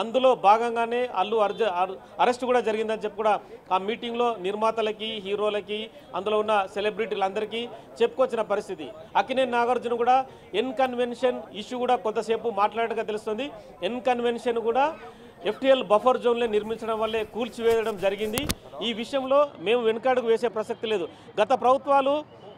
అందులో భాగంగానే అరెస్ట్ కూడా జరిగిందని చెప్పి కూడా ఆ మీటింగ్లో నిర్మాతలకి హీరోలకి అందులో ఉన్న సెలబ్రిటీలందరికీ చెప్పుకొచ్చిన పరిస్థితి. అక్కినేని నాగార్జున కూడా ఎన్ కన్వెన్షన్ ఇష్యూ కూడా కొంతసేపు మాట్లాడగా తెలుస్తుంది. ఎన్ కన్వెన్షన్ కూడా FTL బఫర్ జోన్లే నిర్మించడం వల్లే కూల్చివేయడం జరిగింది. ఈ విషయంలో మేము వెనుకాడుకు వేసే ప్రసక్తి లేదు. గత ప్రభుత్వాలు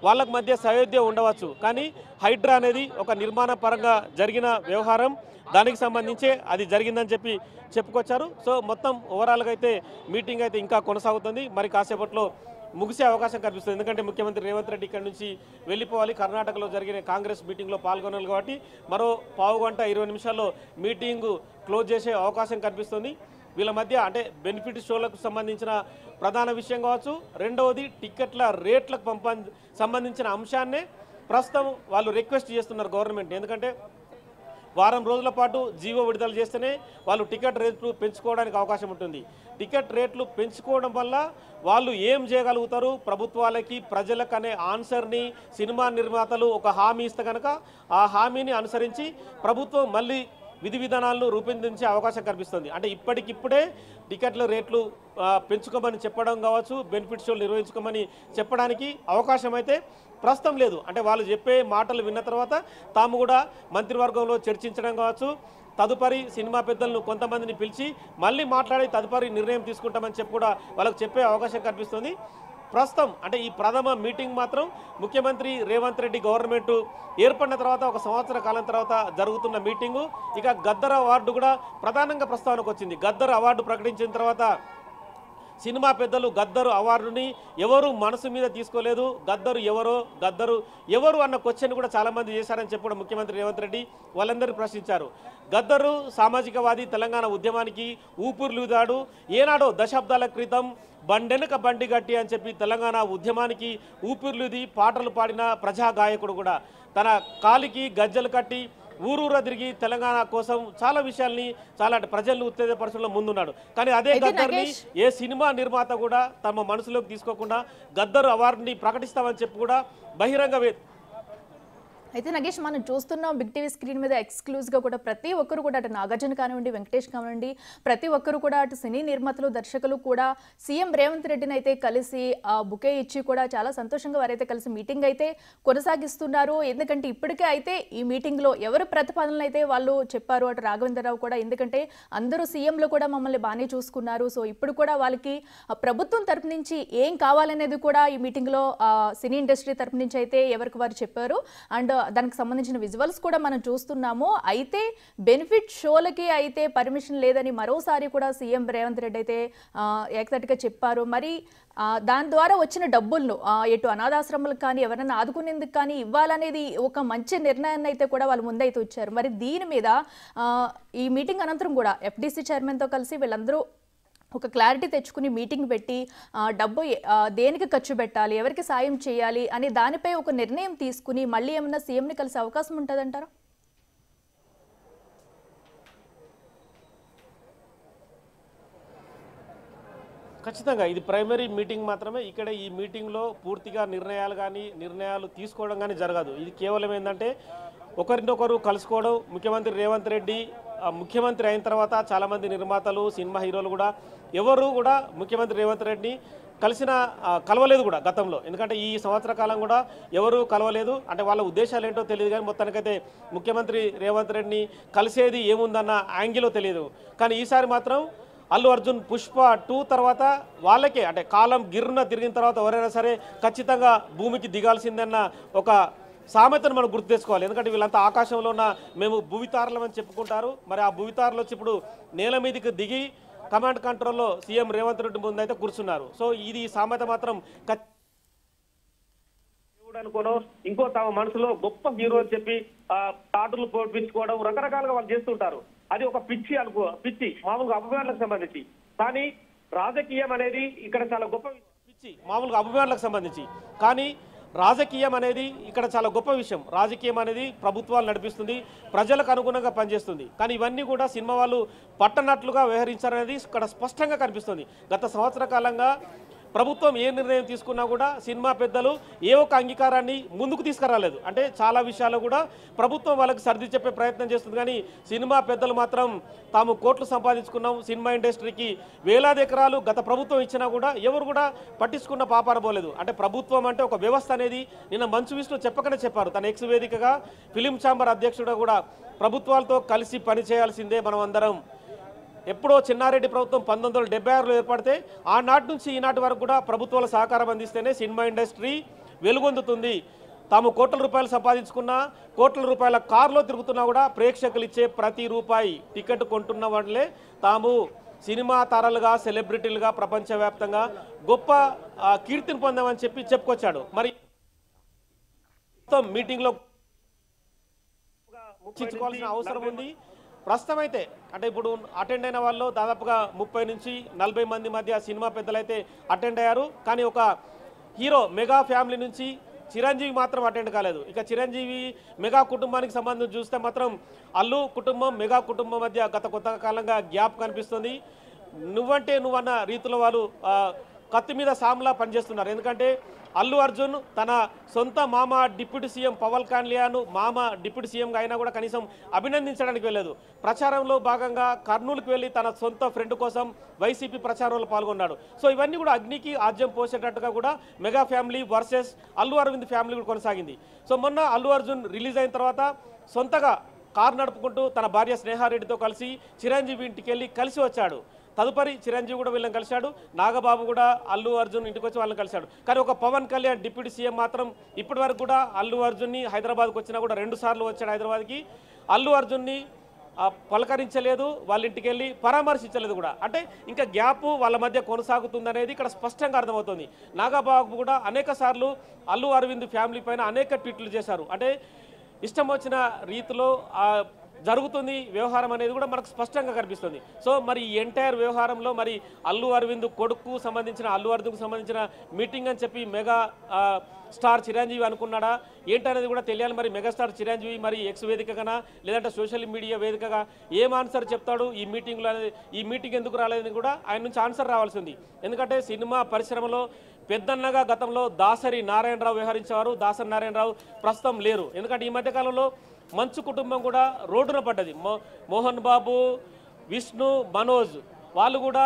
వాళ్ళకు మధ్య సయోధ్య ఉండవచ్చు, కానీ హైడ్రా అనేది ఒక నిర్మాణ పరంగా జరిగిన వ్యవహారం, దానికి సంబంధించే అది జరిగిందని చెప్పి చెప్పుకొచ్చారు. సో మొత్తం ఓవరాల్గా అయితే మీటింగ్ అయితే ఇంకా కొనసాగుతుంది. మరి కాసేపట్లో ముగిసే అవకాశం కనిపిస్తుంది. ఎందుకంటే ముఖ్యమంత్రి రేవంత్ రెడ్డి ఇక్కడ నుంచి వెళ్ళిపోవాలి. కర్ణాటకలో జరిగిన కాంగ్రెస్ మీటింగ్లో పాల్గొనాలి కాబట్టి మరో పావు గంట 20 నిమిషాల్లో మీటింగు క్లోజ్ చేసే అవకాశం కనిపిస్తుంది. వీళ్ళ మధ్య అంటే బెనిఫిట్ షోలకు సంబంధించిన ప్రధాన విషయం కావచ్చు, రెండవది టికెట్ల రేట్లకు సంబంధించిన అంశాన్నే ప్రస్తుతం వాళ్ళు రిక్వెస్ట్ చేస్తున్నారు గవర్నమెంట్. ఎందుకంటే వారం రోజుల పాటు జీవో విడుదల చేస్తేనే వాళ్ళు టికెట్ రేట్లు పెంచుకోవడానికి అవకాశం ఉంటుంది. టికెట్ రేట్లు పెంచుకోవడం వల్ల వాళ్ళు ఏం చేయగలుగుతారు ప్రభుత్వాలకి ప్రజలకు అనే ఆన్సర్ని సినిమా నిర్మాతలు ఒక హామీ ఇస్తే కనుక ఆ హామీని అనుసరించి ప్రభుత్వం మళ్ళీ విధి విధానాలను రూపొందించే అవకాశం కనిపిస్తుంది. అంటే ఇప్పటికిప్పుడే టికెట్ల రేట్లు పెంచుకోమని చెప్పడం కావచ్చు, బెనిఫిట్ షోలు నిర్వహించుకోమని చెప్పడానికి అవకాశం అయితే ప్రస్తుతం లేదు. అంటే వాళ్ళు చెప్పే మాటలు విన్న తర్వాత తాము కూడా మంత్రివర్గంలో చర్చించడం కావచ్చు, తదుపరి సినిమా పెద్దలను కొంతమందిని పిలిచి మళ్ళీ మాట్లాడి తదుపరి నిర్ణయం తీసుకుంటామని చెప్పి కూడా వాళ్ళకు చెప్పే అవకాశం కనిపిస్తుంది. ప్రస్తుతం అంటే ఈ ప్రథమ మీటింగ్ మాత్రం ముఖ్యమంత్రి రేవంత్ రెడ్డి గవర్నమెంట్ ఏర్పడిన తర్వాత ఒక సంవత్సర కాలం తర్వాత జరుగుతున్న మీటింగు. ఇక గద్దర్ అవార్డు కూడా ప్రధానంగా ప్రస్తావనకు వచ్చింది. గద్దర్ అవార్డు ప్రకటించిన తర్వాత సినిమా పెద్దలు గద్దరు అవార్డుని ఎవరు మనసు మీద తీసుకోలేదు. గద్దరు ఎవరు అన్న క్వశ్చన్ కూడా చాలామంది చేశారని చెప్పి ముఖ్యమంత్రి రేవంత్ రెడ్డి వాళ్ళందరూ ప్రశ్నించారు. గద్దరు సామాజికవాది, తెలంగాణ ఉద్యమానికి ఊపిరిలూదాడు. ఏనాడో దశాబ్దాల క్రితం బండెనక బండి గట్టి అని చెప్పి తెలంగాణ ఉద్యమానికి ఊపిరిలూది పాటలు పాడిన ప్రజా గాయకుడు కూడా తన కాలికి గజ్జలు కట్టి ఊరూరా తిరిగి తెలంగాణ కోసం చాలా విషయాల్ని చాలా ప్రజలను ఉత్తేజపరచడంలో ముందున్నాడు. కానీ అదే గద్దర్ని ఏ సినిమా నిర్మాత కూడా తమ మనసులోకి తీసుకోకుండా గద్దరు అవార్డుని ప్రకటిస్తామని చెప్పి కూడా బహిరంగ అయితే నగేష్ మనం చూస్తున్నాం బిగ్ టీవీ స్క్రీన్ మీద ఎక్స్క్లూజివ్గా కూడా ప్రతి ఒక్కరు కూడా అటు నాగార్జున కానివ్వండి, వెంకటేష్ కానివ్వండి, ప్రతి ఒక్కరు కూడా అటు సినీ నిర్మాతలు, దర్శకులు కూడా సీఎం రేవంత్ రెడ్డిని అయితే కలిసి ఆ బుకే ఇచ్చి కూడా చాలా సంతోషంగా వారైతే కలిసి మీటింగ్ అయితే కొనసాగిస్తున్నారు. ఎందుకంటే ఇప్పటికే అయితే ఈ మీటింగ్లో ఎవరు ప్రతిపాదనలు అయితే వాళ్ళు చెప్పారు, అటు రాఘవేంద్రరావు కూడా, ఎందుకంటే అందరూ సీఎంలు కూడా మమ్మల్ని బాగానే చూసుకున్నారు. సో ఇప్పుడు కూడా వాళ్ళకి ప్రభుత్వం తరపు నుంచి ఏం కావాలనేది కూడా ఈ మీటింగ్లో సినీ ఇండస్ట్రీ తరపు నుంచి అయితే ఎవరికి వారు చెప్పారు. అండ్ దానికి సంబంధించిన విజువల్స్ కూడా మనం చూస్తున్నాము. అయితే బెనిఫిట్ షోలకి అయితే పర్మిషన్ లేదని మరోసారి కూడా సీఎం రేవంత్ రెడ్డి అయితే ఏకతటిగా చెప్పారు. మరి దాని ద్వారా వచ్చిన డబ్బులను ఎటు అనాథాశ్రమాలకు కానీ ఎవరైనా ఆదుకునేందుకు కానీ ఇవ్వాలనేది ఒక మంచి నిర్ణయాన్ని అయితే కూడా వాళ్ళు ముందైతే వచ్చారు. మరి దీని మీద ఈ మీటింగ్ అనంతరం కూడా FDC చైర్మన్తో కలిసి వీళ్ళందరూ ఒక క్లారిటీ తెచ్చుకుని మీటింగ్ పెట్టి డబ్బు దేనికి ఖర్చు పెట్టాలి, ఎవరికి సాయం చేయాలి అని దానిపై ఒక నిర్ణయం తీసుకుని మళ్ళీ ఏమన్నా సీఎంని కలిసే అవకాశం ఉంటుందంటారా? ఖచ్చితంగా ఇది ప్రైమరీ మీటింగ్ మాత్రమే. ఇక్కడ ఈ మీటింగ్లో పూర్తిగా నిర్ణయాలు తీసుకోవడం కానీ జరగదు. ఇది కేవలం ఏంటంటే ఒకరినొకరు కలుసుకోవడం. ముఖ్యమంత్రి రేవంత్ రెడ్డి ముఖ్యమంత్రి అయిన తర్వాత చాలామంది నిర్మాతలు, సినిమా హీరోలు కూడా ఎవరు కూడా ముఖ్యమంత్రి రేవంత్ రెడ్డిని కలవలేదు కూడా గతంలో. ఎందుకంటే ఈ సంవత్సర కాలం కూడా ఎవరు కలవలేదు. అంటే వాళ్ళ ఉద్దేశాలు ఏంటో తెలియదు, కానీ మొత్తానికైతే ముఖ్యమంత్రి రేవంత్ రెడ్డిని కలిసేది ఏముందన్న యాంగిల్లో తెలియదు. కానీ ఈసారి మాత్రం అల్లు అర్జున్ పుష్ప 2 తర్వాత వాళ్ళకే అంటే కాలం గిర్రున తిరిగిన తర్వాత ఎవరైనా సరే ఖచ్చితంగా భూమికి దిగాల్సిందన్న ఒక సామెతను మనం గుర్తు తెచ్చుకోవాలి. ఎందుకంటే వీళ్ళంతా ఆకాశంలో ఉన్న మేము భూవితారులం అని చెప్పుకుంటారు. మరి ఆ భూవితారులు వచ్చి ఇప్పుడు నేల మీదకి దిగి కమాండ్ కంట్రోల్లో సీఎం రేవంత్ రెడ్డి ముందు అయితే కూర్చున్నారు. సో ఇది సామెత మాత్రం అనుకోనో ఇంకో తమ మనసులో గొప్ప హీరో అని చెప్పి తాటులు పోపించుకోవడం రకరకాలుగా వాళ్ళు చేస్తుంటారు. అది ఒక పిచ్చి మామూలుగా అభిమానులకు సంబంధించి. కానీ రాజకీయం అనేది ఇక్కడ చాలా గొప్ప మామూలుగా అభిమానులకు సంబంధించి. కానీ రాజకీయం అనేది ఇక్కడ చాలా గొప్ప విషయం. రాజకీయం అనేది ప్రభుత్వాలు నడిపిస్తుంది, ప్రజలకు అనుగుణంగా పనిచేస్తుంది. కానీ ఇవన్నీ కూడా సినిమా వాళ్ళు పట్టనట్లుగా వ్యవహరించారనేది ఇక్కడ స్పష్టంగా కనిపిస్తుంది. గత సంవత్సర కాలంగా ప్రభుత్వం ఏ నిర్ణయం తీసుకున్నా కూడా సినిమా పెద్దలు ఏ ఒక్క అంగీకారాన్ని ముందుకు తీసుకురాలేదు. అంటే చాలా విషయాలు కూడా ప్రభుత్వం వాళ్ళకి సర్ది చెప్పే ప్రయత్నం చేస్తుంది, కానీ సినిమా పెద్దలు మాత్రం తాము కోట్లు సంపాదించుకున్నాం, సినిమా ఇండస్ట్రీకి వేలాది ఎకరాలు గత ప్రభుత్వం ఇచ్చినా కూడా ఎవరు కూడా పట్టించుకున్న పాపాన పోలేదు. అంటే ప్రభుత్వం అంటే ఒక వ్యవస్థ అనేది నిన్న మంచు విష్ణు చెప్పకనే చెప్పారు. తన ఎక్స్ వేదికగా ఫిలిం ఛాంబర్ అధ్యక్షుడు కూడా ప్రభుత్వాలతో కలిసి పనిచేయాల్సిందే మనం అందరం. ఎప్పుడో చిన్నారెడ్డి ప్రభుత్వం 1976లో ఏర్పడితే ఆనాటి నుంచి ఈనాటి వరకు కూడా ప్రభుత్వాల సహకారం అందిస్తేనే సినిమా ఇండస్ట్రీ వెలుగొందుతుంది. తాము కోట్ల రూపాయలు సంపాదించుకున్నా, కోట్ల రూపాయల కారులో తిరుగుతున్నా కూడా ప్రేక్షకులు ఇచ్చే ప్రతి రూపాయి టికెట్ కొంటున్న వాళ్ళే తాము సినిమా తారలుగా, సెలబ్రిటీలుగా ప్రపంచవ్యాప్తంగా గొప్ప కీర్తిని పొందామని చెప్పి చెప్పుకొచ్చాడు. మరి మీటింగ్లో ముఖ్యించుకోవాల్సిన అవసరం ఉంది. ప్రస్తుతం అయితే అంటే ఇప్పుడు అటెండ్ అయిన వాళ్ళు దాదాపుగా 30 నుంచి 40 మంది మధ్య సినిమా పెద్దలైతే అటెండ్ అయ్యారు. కానీ ఒక హీరో మెగా ఫ్యామిలీ నుంచి చిరంజీవి మాత్రం అటెండ్ కాలేదు. ఇక చిరంజీవి మెగా కుటుంబానికి సంబంధించి చూస్తే మాత్రం అల్లు కుటుంబం, మెగా కుటుంబం మధ్య గత కొంత కాలంగా గ్యాప్ కనిపిస్తుంది. నువ్వంటే నువ్వన్న రీతిలో వాళ్ళు కత్తి మీద సామ్లా పనిచేస్తున్నారు. ఎందుకంటే అల్లు అర్జున్ తన సొంత మామ డిప్యూటీ సీఎం పవన్ కళ్యాణ్ మామ డిప్యూటీ సీఎంగా అయినా కూడా కనీసం అభినందించడానికి వెళ్ళలేదు. ప్రచారంలో భాగంగా కర్నూలుకు వెళ్ళి తన సొంత ఫ్రెండ్ కోసం వైసీపీ ప్రచారంలో పాల్గొన్నాడు. సో ఇవన్నీ కూడా అగ్నికి ఆజ్యం పోసేటట్టుగా కూడా mega family versus Allu Aravind family కూడా కొనసాగింది. సో మొన్న అల్లు అర్జున్ రిలీజ్ అయిన తర్వాత సొంతగా కారు నడుపుకుంటూ తన భార్య స్నేహారెడ్డితో కలిసి చిరంజీవి ఇంటికి వెళ్ళి కలిసి వచ్చాడు. తదుపరి చిరంజీవి కూడా వీళ్ళని కలిశాడు. నాగబాబు కూడా అల్లు అర్జున్ ఇంటికి వచ్చి వాళ్ళని కలిశాడు. కానీ ఒక పవన్ కళ్యాణ్ డిప్యూటీ సీఎం మాత్రం ఇప్పటి వరకు కూడా అల్లు అర్జున్ని హైదరాబాద్కి వచ్చినా కూడా 2 సార్లు వచ్చాడు హైదరాబాద్కి. అల్లు అర్జున్ని పలకరించలేదు, వాళ్ళ ఇంటికి వెళ్ళి పరామర్శించలేదు కూడా. అంటే ఇంకా గ్యాప్ వాళ్ళ మధ్య కొనసాగుతుందనేది ఇక్కడ స్పష్టంగా అర్థమవుతుంది. నాగబాబు కూడా అనేక సార్లు అల్లు అరవింద్ ఫ్యామిలీ పైన అనేక ట్వీట్లు చేశారు. అంటే ఇష్టం వచ్చిన రీతిలో జరుగుతుంది వ్యవహారం అనేది కూడా మనకు స్పష్టంగా కనిపిస్తుంది. సో మరి ఈ ఎంటైర్ వ్యవహారంలో మరి అల్లు అరవింద్ కొడుకు సంబంధించిన అల్లు అర్జున్కు సంబంధించిన మీటింగ్ అని చెప్పి మెగా స్టార్ చిరంజీవి అనుకున్నాడా ఏంటనేది కూడా తెలియాలి. మరి మెగాస్టార్ చిరంజీవి మరి ఎక్స్ వేదికగా లేదంటే సోషల్ మీడియా వేదికగా ఏం ఆన్సర్ చెప్తాడు ఈ మీటింగ్లో అనేది, ఈ మీటింగ్ ఎందుకు రాలేదని కూడా ఆయన నుంచి ఆన్సర్ రావాల్సి ఉంది. ఎందుకంటే సినిమా పరిశ్రమలో పెద్దన్నగా గతంలో దాసరి నారాయణరావు వ్యవహరించేవారు. దాసరి నారాయణరావు ప్రస్తుతం లేరు. ఎందుకంటే ఈ మధ్యకాలంలో మంచు కుటుంబం కూడా రోడ్డున పడ్డది. మోహన్ బాబు, విష్ణు, మనోజ్ వాళ్ళు కూడా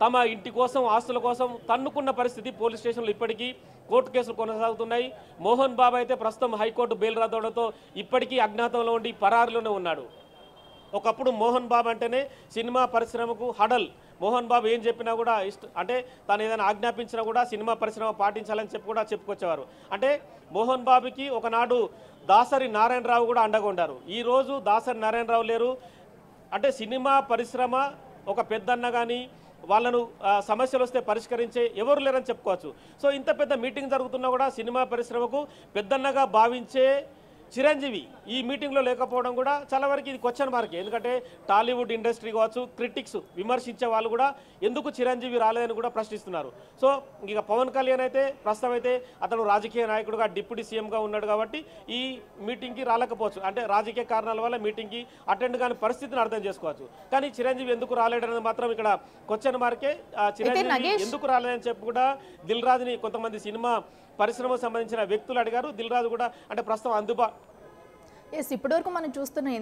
తమ ఇంటి కోసం, ఆస్తుల కోసం తన్నుకున్న పరిస్థితి. పోలీస్ స్టేషన్లో ఇప్పటికీ కోర్టు కేసులు కొనసాగుతున్నాయి. మోహన్ బాబు అయితే ప్రస్తుతం హైకోర్టు బెయిల్ రద్దవడంతో ఇప్పటికీ అజ్ఞాతంలో ఉండి పరారులోనే ఉన్నాడు. ఒకప్పుడు మోహన్ బాబు అంటేనే సినిమా పరిశ్రమకు హడల్. మోహన్ బాబు ఏం చెప్పినా కూడా అంటే తను ఏదైనా ఆజ్ఞాపించినా కూడా సినిమా పరిశ్రమ పాటించాలని చెప్పి కూడా చెప్పుకొచ్చేవారు. అంటే మోహన్ బాబుకి ఒకనాడు దాసరి నారాయణరావు కూడా అండగా ఉండారు. ఈరోజు దాసరి నారాయణరావు లేరు. అంటే సినిమా పరిశ్రమ ఒక పెద్దన్న కానీ వాళ్ళను సమస్యలు వస్తే పరిష్కరించే ఎవరు లేరని చెప్పుకోవచ్చు. సో ఇంత పెద్ద మీటింగ్ జరుగుతున్నా కూడా సినిమా పరిశ్రమకు పెద్దన్నగా భావించే చిరంజీవి ఈ మీటింగ్లో లేకపోవడం కూడా చాలా వరకు ఇది క్వశ్చన్ మార్క్. ఎందుకంటే టాలీవుడ్ ఇండస్ట్రీ కావచ్చు, క్రిటిక్స్ విమర్శించే వాళ్ళు కూడా ఎందుకు చిరంజీవి రాలేదని కూడా ప్రశ్నిస్తున్నారు. సో ఇక పవన్ కళ్యాణ్ అయితే ప్రస్తుతం అయితే అతను రాజకీయ నాయకుడుగా డిప్యూటీ సీఎంగా ఉన్నాడు కాబట్టి ఈ మీటింగ్కి రాలేకపోవచ్చు. అంటే రాజకీయ కారణాల వల్ల మీటింగ్కి అటెండ్ కాని పరిస్థితిని అర్థం చేసుకోవచ్చు. కానీ చిరంజీవి ఎందుకు రాలేడనేది మాత్రం ఇక్కడ క్వశ్చన్ మార్కే. చిరంజీవి ఎందుకు రాలేదని చెప్పి కూడా దిల్ రాజుని కొంతమంది సినిమా పరిశ్రమకు సంబంధించిన వ్యక్తులు అడిగారు. దిల్ రాజు కూడా అంటే ప్రస్తుతం ఇప్పటివరకు మనం చూస్తున్న